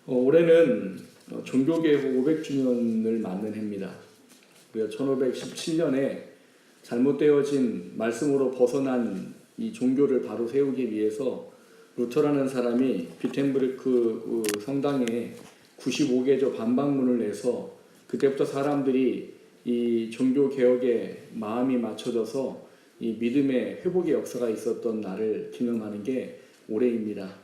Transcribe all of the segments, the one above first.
올해는 종교개혁 500주년을 맞는 해입니다. 우리가 1517년에 잘못되어진 말씀으로 벗어난 이 종교를 바로 세우기 위해서 루터라는 사람이 비텐부르크 성당에 95개조 반박문을 내서 그때부터 사람들이 이 종교개혁에 마음이 맞춰져서 이 믿음의 회복의 역사가 있었던 날을 기념하는 게 올해입니다.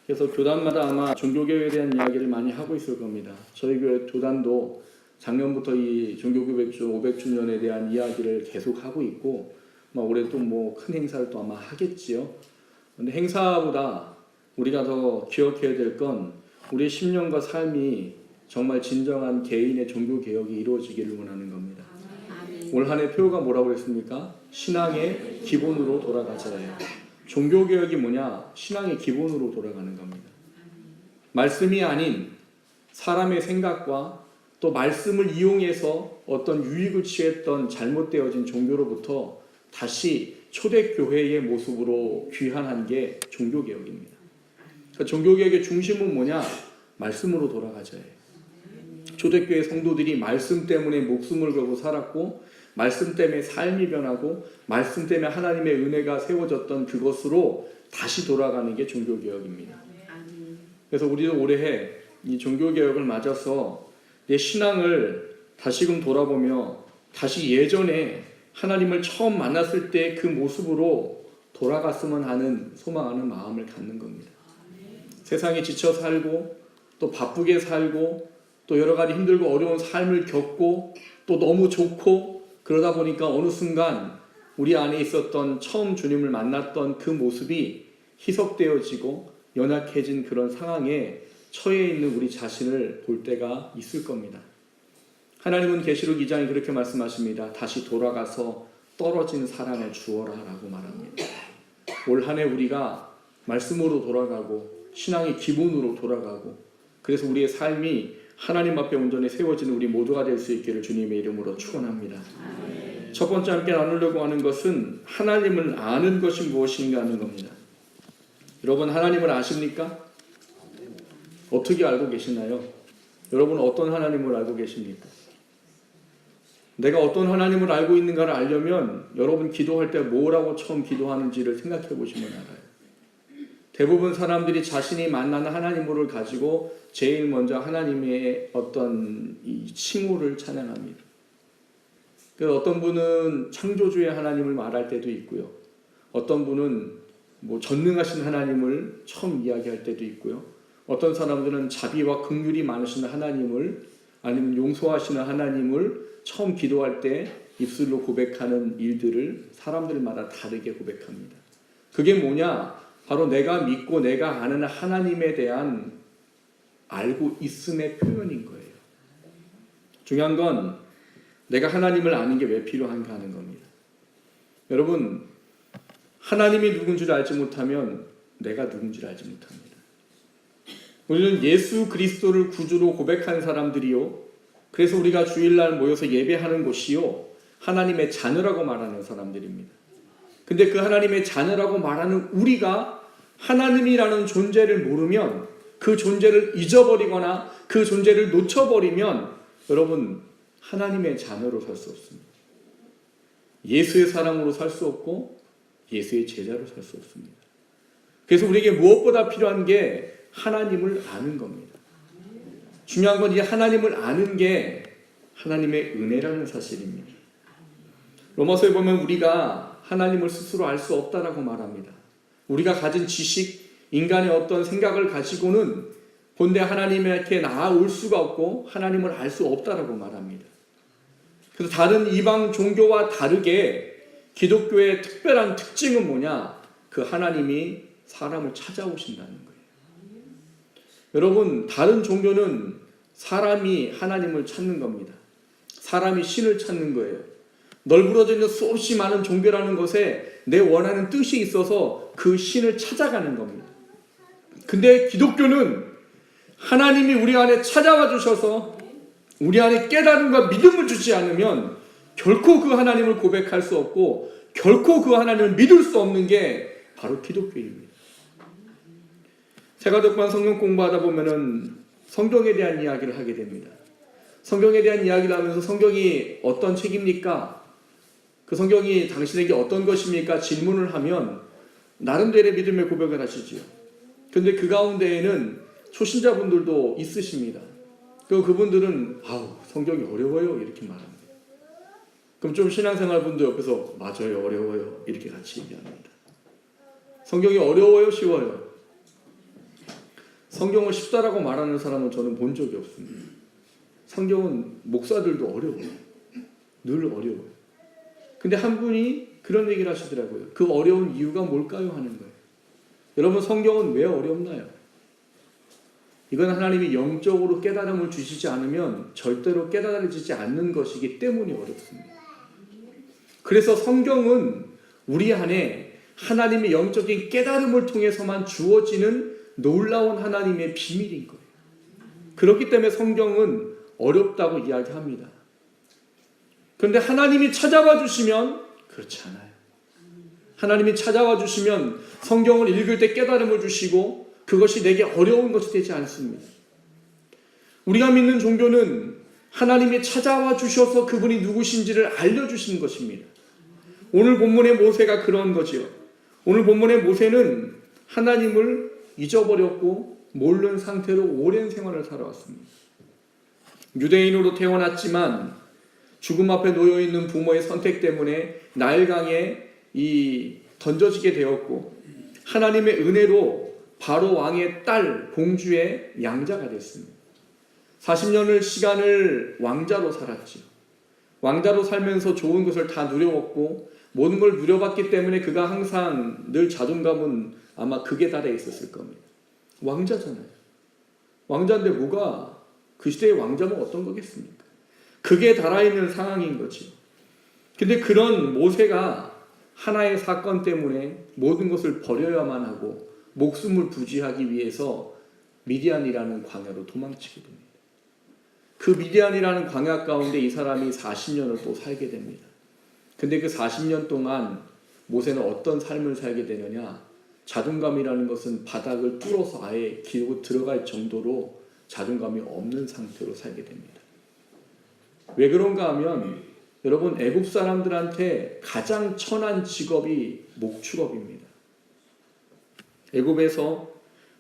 그래서 교단마다 아마 종교개혁에 대한 이야기를 많이 하고 있을 겁니다. 저희 교회 교단도 작년부터 이 종교개혁 500주년에 대한 이야기를 계속 하고 있고 올해 또 큰 행사를 또 아마 하겠지요. 근데 행사보다 우리가 더 기억해야 될 건 우리의 10년과 삶이 정말 진정한 개인의 종교개혁이 이루어지기를 원하는 겁니다. 올 한 해 표가 뭐라고 그랬습니까? 신앙의 기본으로 돌아가자예요. 종교개혁이 뭐냐? 신앙의 기본으로 돌아가는 겁니다. 말씀이 아닌 사람의 생각과 또 말씀을 이용해서 어떤 유익을 취했던 잘못되어진 종교로부터 다시 초대교회의 모습으로 귀환한 게 종교개혁입니다. 그러니까 종교개혁의 중심은 뭐냐? 말씀으로 돌아가자예요. 초대교회 성도들이 말씀 때문에 목숨을 걸고 살았고 말씀 때문에 삶이 변하고 말씀 때문에 하나님의 은혜가 세워졌던 그것으로 다시 돌아가는 게 종교개혁입니다. 그래서 우리도 올해 이 종교개혁을 맞아서 내 신앙을 다시금 돌아보며 다시 예전에 하나님을 처음 만났을 때 그 모습으로 돌아갔으면 하는 소망하는 마음을 갖는 겁니다. 세상에 지쳐 살고 또 바쁘게 살고 또 여러 가지 힘들고 어려운 삶을 겪고 또 너무 좋고 그러다 보니까 어느 순간 우리 안에 있었던 처음 주님을 만났던 그 모습이 희석되어지고 연약해진 그런 상황에 처해 있는 우리 자신을 볼 때가 있을 겁니다. 하나님은 계시록 2장에 그렇게 말씀하십니다. 다시 돌아가서 떨어진 사랑을 주어라 라고 말합니다. 올 한 해 우리가 말씀으로 돌아가고 신앙의 기본으로 돌아가고 그래서 우리의 삶이 하나님 앞에 온전히 세워지는 우리 모두가 될 수 있기를 주님의 이름으로 축원합니다. 첫 번째 함께 나누려고 하는 것은 하나님을 아는 것이 무엇인가 하는 겁니다. 여러분 하나님을 아십니까? 어떻게 알고 계시나요? 여러분 어떤 하나님을 알고 계십니까? 내가 어떤 하나님을 알고 있는가를 알려면 여러분 기도할 때 뭐라고 처음 기도하는지를 생각해 보시면 알아요. 대부분 사람들이 자신이 만나는 하나님을 가지고 제일 먼저 하나님의 어떤 이 칭호를 찬양합니다. 그래서 어떤 분은 창조주의 하나님을 말할 때도 있고요. 어떤 분은 전능하신 하나님을 처음 이야기할 때도 있고요. 어떤 사람들은 자비와 긍휼이 많으신 하나님을 아니면 용서하시는 하나님을 처음 기도할 때 입술로 고백하는 일들을 사람들마다 다르게 고백합니다. 그게 뭐냐? 바로 내가 믿고 내가 아는 하나님에 대한 알고 있음의 표현인 거예요. 중요한 건 내가 하나님을 아는 게 왜 필요한가 하는 겁니다. 여러분 하나님이 누군지를 알지 못하면 내가 누군지를 알지 못합니다. 우리는 예수 그리스도를 구주로 고백하는 사람들이요. 그래서 우리가 주일날 모여서 예배하는 곳이요. 하나님의 자녀라고 말하는 사람들입니다. 근데 그 하나님의 자녀라고 말하는 우리가 하나님이라는 존재를 모르면 그 존재를 잊어버리거나 그 존재를 놓쳐버리면 여러분 하나님의 자녀로 살 수 없습니다. 예수의 사랑으로 살 수 없고 예수의 제자로 살 수 없습니다. 그래서 우리에게 무엇보다 필요한 게 하나님을 아는 겁니다. 중요한 건 이 하나님을 아는 게 하나님의 은혜라는 사실입니다. 로마서에 보면 우리가 하나님을 스스로 알 수 없다라고 말합니다. 우리가 가진 지식, 인간의 어떤 생각을 가지고는 본래 하나님께 나아올 수가 없고 하나님을 알 수 없다라고 말합니다. 그래서 다른 이방 종교와 다르게 기독교의 특별한 특징은 뭐냐? 그 하나님이 사람을 찾아오신다는 거예요. 여러분 다른 종교는 사람이 하나님을 찾는 겁니다. 사람이 신을 찾는 거예요. 널브러져 있는 수없이 많은 종교라는 것에 내 원하는 뜻이 있어서 그 신을 찾아가는 겁니다. 근데 기독교는 하나님이 우리 안에 찾아와 주셔서 우리 안에 깨달음과 믿음을 주지 않으면 결코 그 하나님을 고백할 수 없고 결코 그 하나님을 믿을 수 없는 게 바로 기독교입니다. 세가족반 성경 공부하다 보면은 성경에 대한 이야기를 하게 됩니다. 성경에 대한 이야기를 하면서 성경이 어떤 책입니까? 그 성경이 당신에게 어떤 것입니까? 질문을 하면 나름대로의 믿음의 고백을 하시지요. 그런데 그 가운데에는 초신자분들도 있으십니다. 그분들은 성경이 어려워요 이렇게 말합니다. 그럼 좀 신앙생활 분들 옆에서 맞아요 어려워요 이렇게 같이 얘기합니다. 성경이 어려워요 쉬워요? 성경을 쉽다라고 말하는 사람은 저는 본 적이 없습니다. 성경은 목사들도 어려워요. 늘 어려워요. 근데 한 분이 그런 얘기를 하시더라고요. 그 어려운 이유가 뭘까요? 하는 거예요. 여러분 성경은 왜 어렵나요? 이건 하나님이 영적으로 깨달음을 주시지 않으면 절대로 깨달아지지 않는 것이기 때문에 어렵습니다. 그래서 성경은 우리 안에 하나님의 영적인 깨달음을 통해서만 주어지는 놀라운 하나님의 비밀인 거예요. 그렇기 때문에 성경은 어렵다고 이야기합니다. 그런데 하나님이 찾아와 주시면 그렇지 않아요. 하나님이 찾아와 주시면 성경을 읽을 때 깨달음을 주시고 그것이 내게 어려운 것이 되지 않습니다. 우리가 믿는 종교는 하나님이 찾아와 주셔서 그분이 누구신지를 알려주시는 것입니다. 오늘 본문의 모세가 그런 거지요. 오늘 본문의 모세는 하나님을 잊어버렸고 모르는 상태로 오랜 생활을 살아왔습니다. 유대인으로 태어났지만 죽음 앞에 놓여있는 부모의 선택 때문에 나일강에 던져지게 되었고 하나님의 은혜로 바로 왕의 딸 공주의 양자가 됐습니다. 40년을 시간을 왕자로 살았지요. 왕자로 살면서 좋은 것을 다 누려왔고 모든 걸 누려봤기 때문에 그가 항상 늘 자존감은 아마 극에 달해 있었을 겁니다. 왕자잖아요. 왕자인데 뭐가 그 시대의 왕자는 어떤 거겠습니까? 극에 달아있는 상황인 거지. 근데 그런 모세가 하나의 사건 때문에 모든 것을 버려야만 하고 목숨을 부지하기 위해서 미디안이라는 광야로 도망치게 됩니다. 그 미디안이라는 광야 가운데 이 사람이 40년을 또 살게 됩니다. 근데 그 40년 동안 모세는 어떤 삶을 살게 되느냐? 자존감이라는 것은 바닥을 뚫어서 아예 기고 들어갈 정도로 자존감이 없는 상태로 살게 됩니다. 왜 그런가 하면 여러분 애굽 사람들한테 가장 천한 직업이 목축업입니다. 애굽에서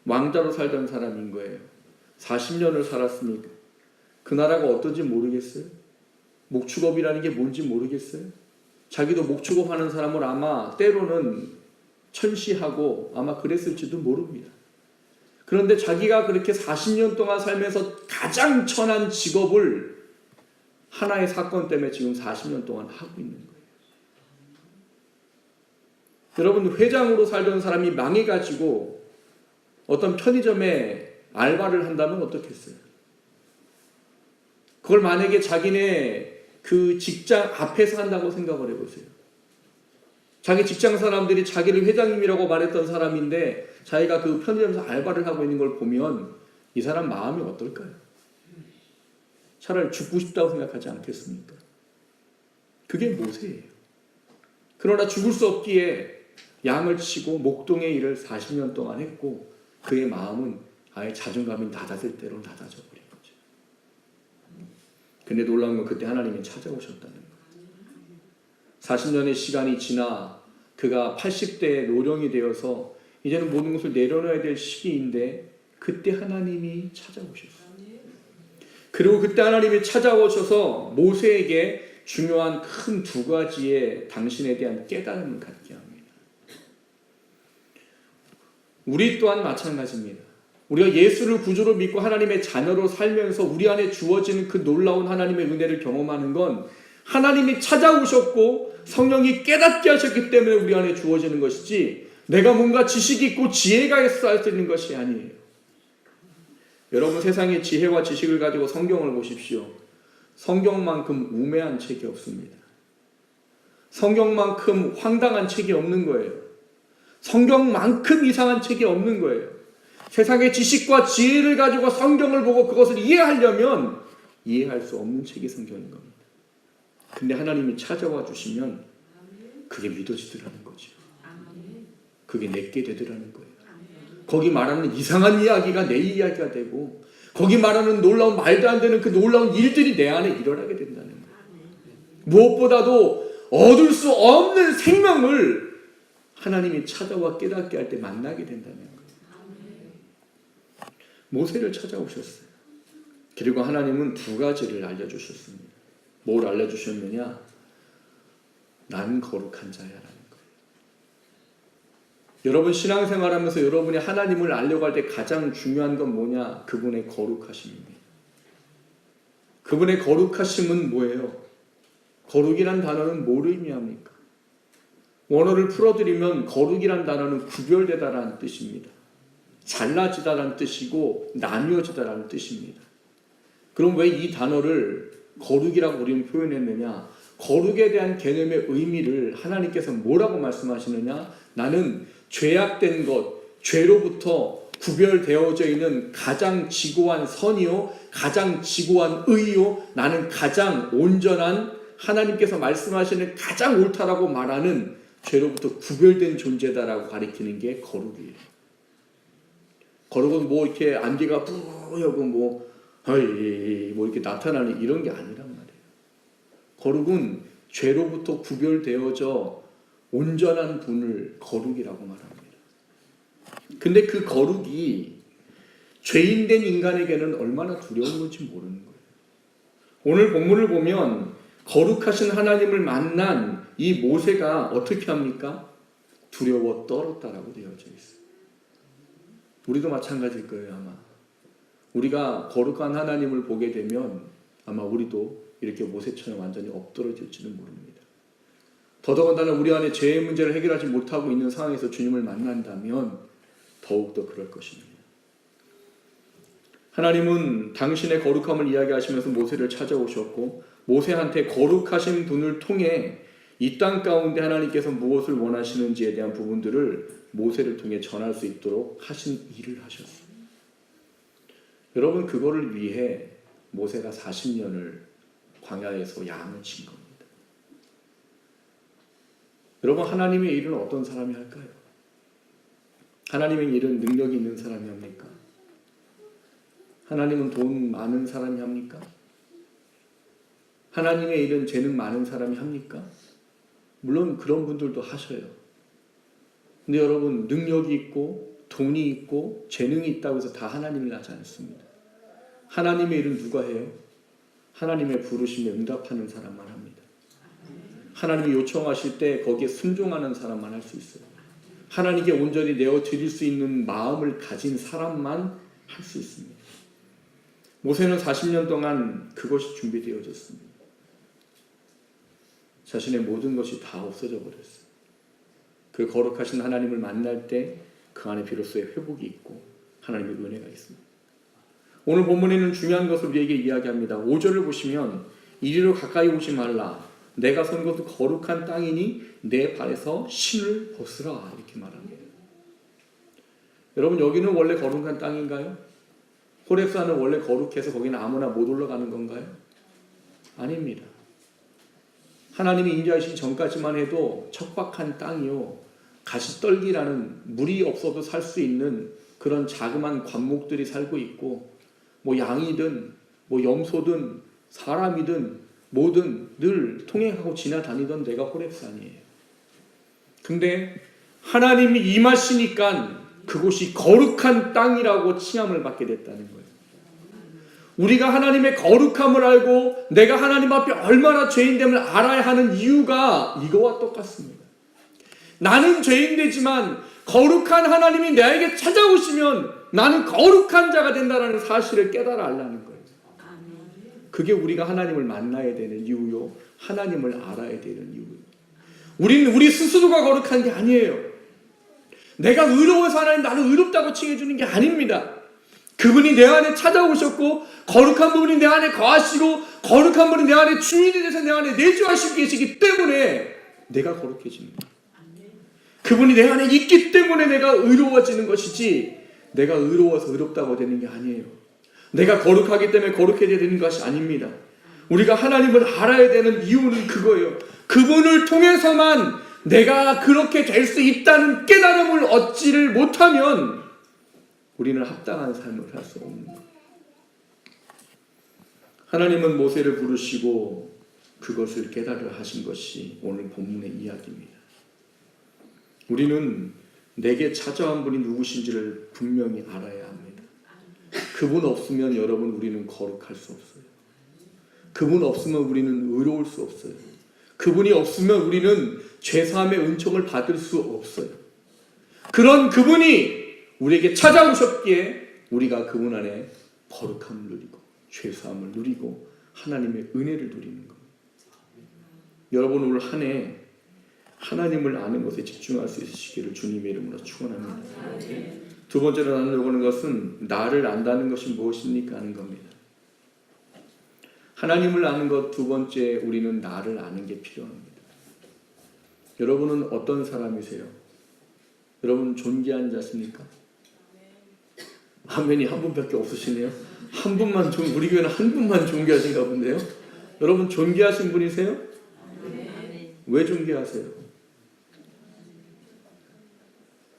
왕자로 살던 사람인 거예요. 40년을 살았으니까 그 나라가 어떤지 모르겠어요. 목축업이라는 게 뭔지 모르겠어요. 자기도 목축업하는 사람을 아마 때로는 천시하고 아마 그랬을지도 모릅니다. 그런데 자기가 그렇게 40년 동안 살면서 가장 천한 직업을 하나의 사건 때문에 지금 40년 동안 하고 있는 거예요. 여러분 회장으로 살던 사람이 망해가지고 어떤 편의점에 알바를 한다면 어떻겠어요? 그걸 만약에 자기네 그 직장 앞에서 한다고 생각을 해보세요. 자기 직장 사람들이 자기를 회장님이라고 말했던 사람인데 자기가 그 편의점에서 알바를 하고 있는 걸 보면 이 사람 마음이 어떨까요? 차라리 죽고 싶다고 생각하지 않겠습니까? 그게 모세예요. 그러나 죽을 수 없기에 양을 치고 목동의 일을 40년 동안 했고 그의 마음은 아예 자존감이 낮아질 대로 낮아져 버린 거죠. 근데 놀라운 건 그때 하나님이 찾아오셨다는 거예요. 40년의 시간이 지나 그가 80대의 노령이 되어서 이제는 모든 것을 내려놔야 될 시기인데 그때 하나님이 찾아오셨어요. 그리고 그때 하나님이 찾아오셔서 모세에게 중요한 큰 두 가지의 당신에 대한 깨달음을 갖게 합니다. 우리 또한 마찬가지입니다. 우리가 예수를 구주로 믿고 하나님의 자녀로 살면서 우리 안에 주어지는 그 놀라운 하나님의 은혜를 경험하는 건 하나님이 찾아오셨고 성령이 깨닫게 하셨기 때문에 우리 안에 주어지는 것이지 내가 뭔가 지식이 있고 지혜가 있어 할 수 있는 것이 아니에요. 여러분 세상의 지혜와 지식을 가지고 성경을 보십시오. 성경만큼 우매한 책이 없습니다. 성경만큼 황당한 책이 없는 거예요. 성경만큼 이상한 책이 없는 거예요. 세상의 지식과 지혜를 가지고 성경을 보고 그것을 이해하려면 이해할 수 없는 책이 성경인 겁니다. 근데 하나님이 찾아와 주시면 그게 믿어지더라는 거죠. 그게 내게 되더라는 거예요. 거기 말하는 이상한 이야기가 내 이야기가 되고 거기 말하는 놀라운 말도 안 되는 그 놀라운 일들이 내 안에 일어나게 된다는 거예요. 무엇보다도 얻을 수 없는 생명을 하나님이 찾아와 깨닫게 할 때 만나게 된다는 거예요. 모세를 찾아오셨어요. 그리고 하나님은 두 가지를 알려주셨습니다. 뭘 알려주셨느냐? 난 거룩한 자야라는 거예요. 여러분 신앙생활하면서 여러분이 하나님을 알려고 할 때 가장 중요한 건 뭐냐? 그분의 거룩하심입니다. 그분의 거룩하심은 뭐예요? 거룩이란 단어는 뭘 의미합니까? 원어를 풀어드리면 거룩이란 단어는 구별되다라는 뜻입니다. 잘라지다라는 뜻이고 나뉘어지다라는 뜻입니다. 그럼 왜 이 단어를 거룩이라고 우리는 표현했느냐? 거룩에 대한 개념의 의미를 하나님께서 뭐라고 말씀하시느냐? 나는 죄악된 것, 죄로부터 구별되어져 있는 가장 지고한 선이요, 가장 지고한 의요, 나는 가장 온전한, 하나님께서 말씀하시는 가장 옳다라고 말하는 죄로부터 구별된 존재다라고 가리키는 게 거룩이에요. 거룩은 뭐 이렇게 안개가 뿌옇고 뭐 이렇게 나타나는 이런 게 아니란 말이에요. 거룩은 죄로부터 구별되어져 온전한 분을 거룩이라고 말합니다. 근데 그 거룩이 죄인된 인간에게는 얼마나 두려운 건지 모르는 거예요. 오늘 본문을 보면 거룩하신 하나님을 만난 이 모세가 어떻게 합니까? 두려워 떨었다라고 되어져 있어요. 우리도 마찬가지일 거예요. 아마 우리가 거룩한 하나님을 보게 되면 아마 우리도 이렇게 모세처럼 완전히 엎드러질지는 모릅니다. 더더군다나 우리 안에 죄의 문제를 해결하지 못하고 있는 상황에서 주님을 만난다면 더욱더 그럴 것입니다. 하나님은 당신의 거룩함을 이야기하시면서 모세를 찾아오셨고 모세한테 거룩하신 분을 통해 이 땅 가운데 하나님께서 무엇을 원하시는지에 대한 부분들을 모세를 통해 전할 수 있도록 하신 일을 하셨어요. 여러분 그거를 위해 모세가 40년을 광야에서 양을 친 겁니다. 여러분 하나님의 일은 어떤 사람이 할까요? 하나님의 일은 능력이 있는 사람이 합니까? 하나님은 돈 많은 사람이 합니까? 하나님의 일은 재능 많은 사람이 합니까? 물론 그런 분들도 하셔요. 근데 여러분 능력이 있고 돈이 있고 재능이 있다고 해서 다 하나님을 하지 않습니다. 하나님의 일은 누가 해요? 하나님의 부르심에 응답하는 사람만 합니다. 하나님이 요청하실 때 거기에 순종하는 사람만 할 수 있어요. 하나님께 온전히 내어드릴 수 있는 마음을 가진 사람만 할 수 있습니다. 모세는 40년 동안 그것이 준비되어졌습니다. 자신의 모든 것이 다 없어져 버렸어요. 그 거룩하신 하나님을 만날 때 그 안에 비로소의 회복이 있고 하나님의 은혜가 있습니다. 오늘 본문에는 중요한 것을 우리에게 이야기합니다. 5절을 보시면 이리로 가까이 오지 말라. 내가 선 곳은 거룩한 땅이니 내 발에서 신을 벗으라. 이렇게 말합니다. 여러분 여기는 원래 거룩한 땅인가요? 호렙산은 원래 거룩해서 거기는 아무나 못 올라가는 건가요? 아닙니다. 하나님이 인도하신 전까지만 해도 척박한 땅이요. 가시떨기라는 물이 없어도 살 수 있는 그런 자그마한 관목들이 살고 있고 뭐 양이든 뭐 염소든 사람이든 뭐든 늘 통행하고 지나다니던 데가 호렙산이에요. 근데 하나님이 임하시니까 그곳이 거룩한 땅이라고 칭함을 받게 됐다는 거예요. 우리가 하나님의 거룩함을 알고 내가 하나님 앞에 얼마나 죄인됨을 알아야 하는 이유가 이거와 똑같습니다. 나는 죄인되지만 거룩한 하나님이 나에게 찾아오시면 나는 거룩한 자가 된다는 사실을 깨달아 알라는 거예요. 그게 우리가 하나님을 만나야 되는 이유요. 하나님을 알아야 되는 이유예요. 우리는 우리 스스로가 거룩한 게 아니에요. 내가 의로워서 하나님 나를 의롭다고 칭해주는 게 아닙니다. 그분이 내 안에 찾아오셨고 거룩한 부분이 내 안에 거하시고 거룩한 분이 내 안에 주인이 되셔서 내 안에 내주하시고 계시기 때문에 내가 거룩해지는 거예요. 그분이 내 안에 있기 때문에 내가 의로워지는 것이지 내가 의로워서 의롭다고 되는 게 아니에요. 내가 거룩하기 때문에 거룩해져야 되는 것이 아닙니다. 우리가 하나님을 알아야 되는 이유는 그거예요. 그분을 통해서만 내가 그렇게 될 수 있다는 깨달음을 얻지를 못하면 우리는 합당한 삶을 할 수 없는 거예요. 하나님은 모세를 부르시고 그것을 깨달으라 하신 것이 오늘 본문의 이야기입니다. 우리는 내게 찾아온 분이 누구신지를 분명히 알아야 합니다. 그분 없으면 여러분 우리는 거룩할 수 없어요. 그분 없으면 우리는 의로울 수 없어요. 그분이 없으면 우리는 죄사함의 은총을 받을 수 없어요. 그런 그분이 우리에게 찾아오셨기에 우리가 그분 안에 거룩함을 누리고 죄사함을 누리고 하나님의 은혜를 누리는 겁니다. 여러분 올 한 해 하나님을 아는 것에 집중할 수 있으시기를 주님의 이름으로 축원합니다. 두 번째로 나누려고 것은 나를 안다는 것이 무엇입니까 하는 겁니다. 하나님을 아는 것 두 번째, 우리는 나를 아는 게 필요합니다. 여러분은 어떤 사람이세요? 여러분 존귀한 자십니까? 아멘이 한 분밖에 없으시네요. 한 분만 우리 교회는 한 분만 존귀하신가 본데요. 여러분 존귀하신 분이세요? 왜 존귀하세요?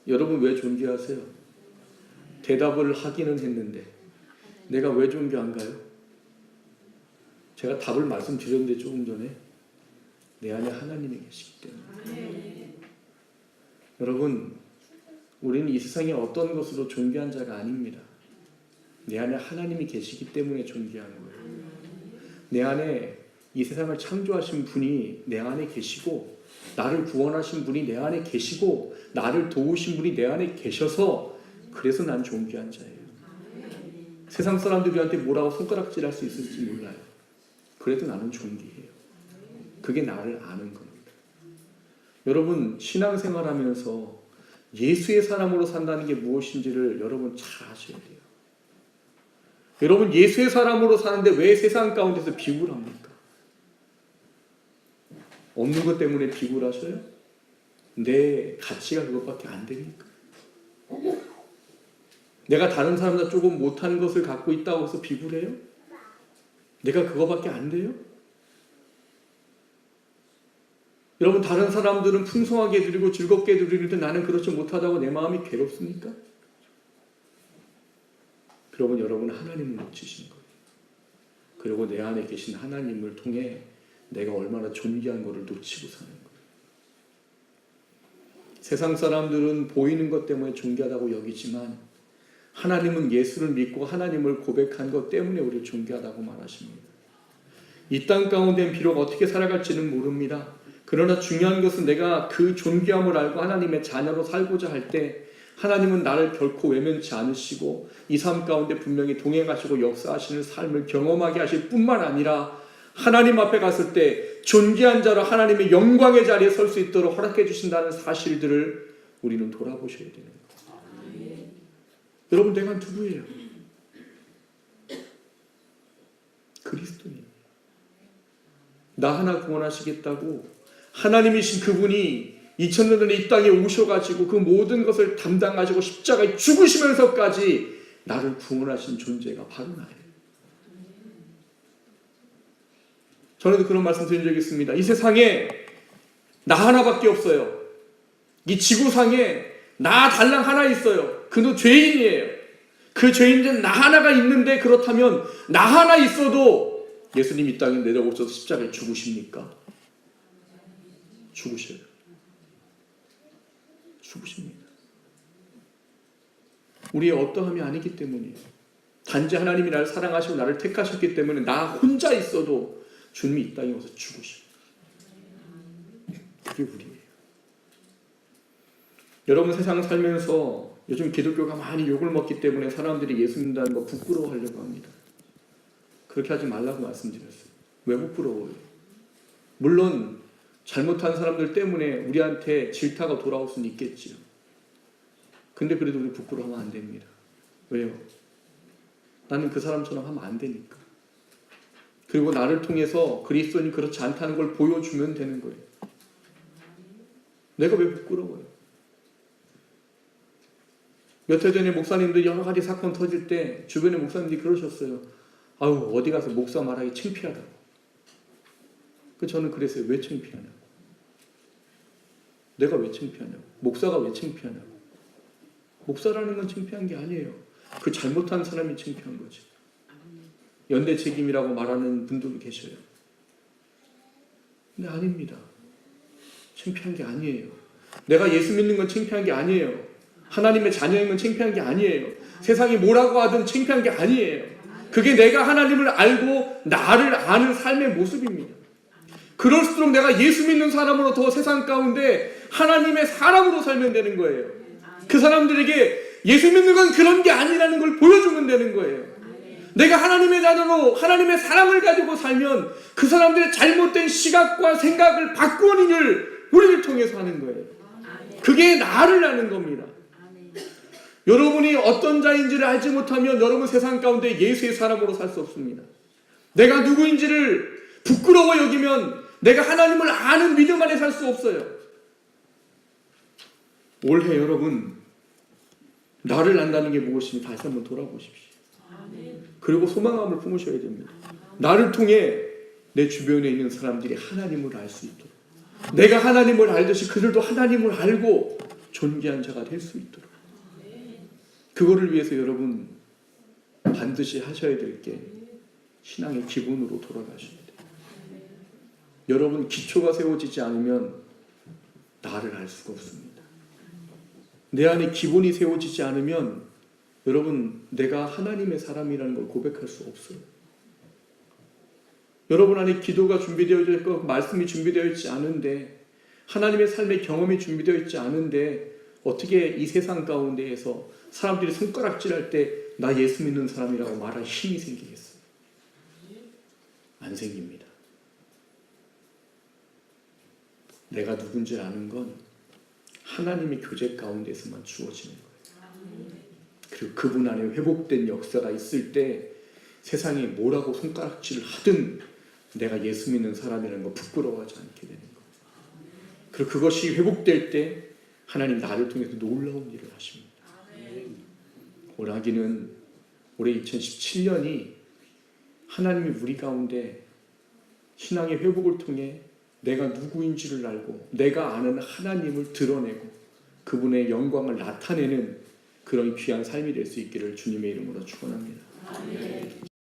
여러분 왜 존귀하세요? 대답을 하기는 했는데 내가 왜 존귀한가요? 제가 답을 말씀드렸는데 조금 전에 내 안에 하나님이 계시기 때문에. 여러분 우리는 이 세상에 어떤 것으로 존귀한 자가 아닙니다. 내 안에 하나님이 계시기 때문에 존귀한 거예요. 내 안에 이 세상을 창조하신 분이 내 안에 계시고 나를 구원하신 분이 내 안에 계시고 나를 도우신 분이 내 안에 계셔서 그래서 난 존귀한 자예요. 세상 사람들이 우리한테 뭐라고 손가락질할 수 있을지 몰라요. 그래도 나는 존귀해요. 그게 나를 아는 겁니다. 여러분 신앙생활하면서 예수의 사람으로 산다는 게 무엇인지를 여러분 잘 아셔야 돼요. 여러분 예수의 사람으로 사는데 왜 세상 가운데서 비굴 합니까? 없는 것 때문에 비굴하셔요? 내 가치가 그것밖에 안 되니까. 내가 다른 사람보다 조금 못한 것을 갖고 있다고 해서 비굴해요? 내가 그거밖에 안 돼요? 여러분 다른 사람들은 풍성하게 누리고 즐겁게 누리는데 나는 그렇지 못하다고 내 마음이 괴롭습니까? 그러면 여러분은 하나님을 놓치신 거예요. 그리고 내 안에 계신 하나님을 통해 내가 얼마나 존귀한 것을 놓치고 사는 거예요. 세상 사람들은 보이는 것 때문에 존귀하다고 여기지만 하나님은 예수를 믿고 하나님을 고백한 것 때문에 우리를 존귀하다고 말하십니다. 이 땅 가운데는 비록 어떻게 살아갈지는 모릅니다. 그러나 중요한 것은 내가 그 존귀함을 알고 하나님의 자녀로 살고자 할 때 하나님은 나를 결코 외면치 않으시고 이 삶 가운데 분명히 동행하시고 역사하시는 삶을 경험하게 하실 뿐만 아니라 하나님 앞에 갔을 때 존귀한 자로 하나님의 영광의 자리에 설 수 있도록 허락해 주신다는 사실들을 우리는 돌아보셔야 되는 거예요. 여러분 내가 누구예요? 그리스도인. 나 하나 구원하시겠다고 하나님이신 그분이 2000년 전에 이 땅에 오셔가지고 그 모든 것을 담당하시고 십자가에 죽으시면서까지 나를 구원하신 존재가 바로 나예요. 전에도 그런 말씀 드린 적이 있습니다. 이 세상에 나 하나밖에 없어요. 이 지구상에 나 달랑 하나 있어요. 그도 죄인이에요. 그 죄인은 나 하나가 있는데 그렇다면 나 하나 있어도 예수님 이 땅에 내려오셔서 십자가에 죽으십니까? 죽으셔요. 죽으십니다. 우리의 어떠함이 아니기 때문이에요. 단지 하나님이 나를 사랑하시고 나를 택하셨기 때문에 나 혼자 있어도 주님이 이 땅에 와서 죽으셔요. 그게 우리예요. 여러분 세상 살면서 요즘 기독교가 많이 욕을 먹기 때문에 사람들이 예수 믿는다는 거 부끄러워하려고 합니다. 그렇게 하지 말라고 말씀드렸어요. 왜 부끄러워요? 물론 잘못한 사람들 때문에 우리한테 질타가 돌아올 수는 있겠지요. 근데 그래도 우리 부끄러워하면 안 됩니다. 왜요? 나는 그 사람처럼 하면 안 되니까. 그리고 나를 통해서 그리스도인이 그렇지 않다는 걸 보여주면 되는 거예요. 내가 왜 부끄러워요? 몇 해 전에 목사님들 여러 가지 사건 터질 때 주변의 목사님들이 그러셨어요. 아유 어디 가서 목사 말하기 창피하다고. 저는 그랬어요. 왜 창피하냐고. 내가 왜 창피하냐고. 목사가 왜 창피하냐고. 목사라는 건 창피한 게 아니에요. 그 잘못한 사람이 창피한 거지. 연대 책임이라고 말하는 분들도 계셔요. 근데 아닙니다. 창피한 게 아니에요. 내가 예수 믿는 건 창피한 게 아니에요. 하나님의 자녀인 건 창피한 게 아니에요. 세상이 뭐라고 하든 창피한 게 아니에요. 그게 내가 하나님을 알고 나를 아는 삶의 모습입니다. 그럴수록 내가 예수 믿는 사람으로 더 세상 가운데 하나님의 사람으로 살면 되는 거예요. 그 사람들에게 예수 믿는 건 그런 게 아니라는 걸 보여주면 되는 거예요. 내가 하나님의 자녀로 하나님의 사랑을 가지고 살면 그 사람들의 잘못된 시각과 생각을 바꾸는 일을 우리를 통해서 하는 거예요. 그게 나를 아는 겁니다. 여러분이 어떤 자인지를 알지 못하면 여러분 세상 가운데 예수의 사람으로 살 수 없습니다. 내가 누구인지를 부끄러워 여기면 내가 하나님을 아는 믿음 안에 살 수 없어요. 올해 여러분 나를 안다는 게 무엇인지 다시 한번 돌아보십시오. 그리고 소망감을 품으셔야 됩니다. 나를 통해 내 주변에 있는 사람들이 하나님을 알 수 있도록, 내가 하나님을 알듯이 그들도 하나님을 알고 존귀한 자가 될 수 있도록, 그거를 위해서 여러분 반드시 하셔야 될 게 신앙의 기본으로 돌아가셔야 돼요. 여러분 기초가 세워지지 않으면 나를 알 수가 없습니다. 내 안에 기본이 세워지지 않으면 여러분 내가 하나님의 사람이라는 걸 고백할 수 없어요. 여러분 안에 기도가 준비되어 있고 말씀이 준비되어 있지 않은데, 하나님의 삶의 경험이 준비되어 있지 않은데 어떻게 이 세상 가운데에서 사람들이 손가락질할 때 나 예수 믿는 사람이라고 말할 힘이 생기겠어요? 안 생깁니다. 내가 누군지 아는 건 하나님의 교제 가운데서만 주어지는 거예요. 그리고 그분 안에 회복된 역사가 있을 때 세상이 뭐라고 손가락질을 하든 내가 예수 믿는 사람이라는 거 부끄러워하지 않게 되는 거예요. 그리고 그것이 회복될 때 하나님 나를 통해서 놀라운 일을 하십니다. 오라기는 올해 2017년이 하나님이 우리 가운데 신앙의 회복을 통해 내가 누구인지를 알고 내가 아는 하나님을 드러내고 그분의 영광을 나타내는 그런 귀한 삶이 될 수 있기를 주님의 이름으로 축원합니다.